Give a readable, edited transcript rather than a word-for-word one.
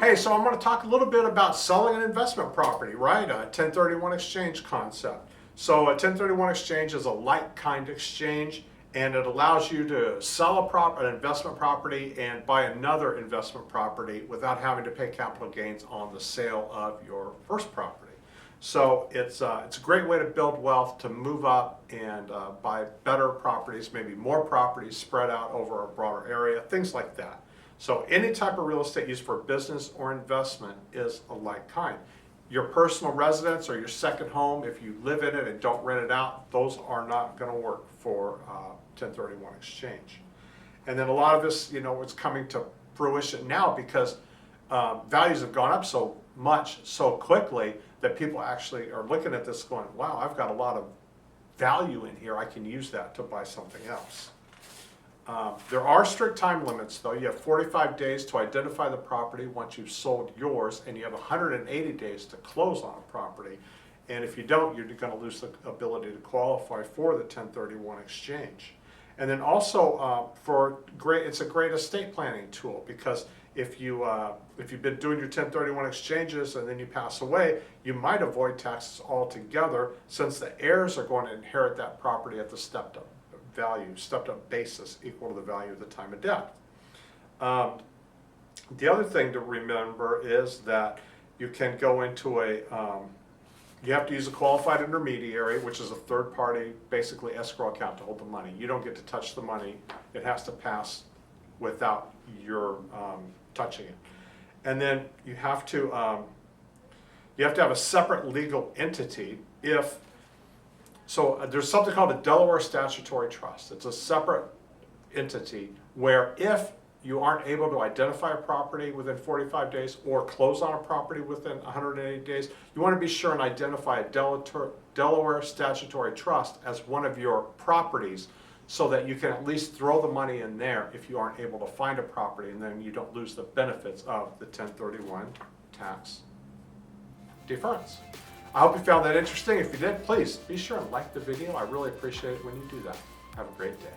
Hey, so I'm going to talk a little bit about selling an investment property, right? A 1031 exchange concept. So a 1031 exchange is a like-kind exchange, and it allows you to sell an investment property and buy another investment property without having to pay capital gains on the sale of your first property. So it's a great way to build wealth, to move up and buy better properties, maybe more properties spread out over a broader area, things like that. So any type of real estate used for business or investment is a like kind. Your personal residence or your second home, if you live in it and don't rent it out, those are not going to work for 1031 exchange. And then a lot of this, it's coming to fruition now because values have gone up so much so quickly that people actually are looking at this going, wow, I've got a lot of value in here. I can use that to buy something else. There are strict time limits though. You have 45 days to identify the property once you've sold yours, and you have 180 days to close on a property. And if you don't, you're going to lose the ability to qualify for the 1031 exchange. And then also it's a great estate planning tool, because if you've been doing your 1031 exchanges and then you pass away, you might avoid taxes altogether, since the heirs are going to inherit that property at the stepped up basis equal to the value of the time of death. The other thing to remember is that you can go into you have to use a qualified intermediary, which is a third party, basically escrow account to hold the money. You don't get to touch the money. It has to pass without your touching it. And then you have to have a separate legal entity So there's something called a Delaware Statutory Trust. It's a separate entity where if you aren't able to identify a property within 45 days or close on a property within 180 days, you want to be sure and identify a Delaware Statutory Trust as one of your properties, so that you can at least throw the money in there if you aren't able to find a property, and then you don't lose the benefits of the 1031 tax deference. I hope you found that interesting. If you did, please be sure and like the video. I really appreciate it when you do that. Have a great day.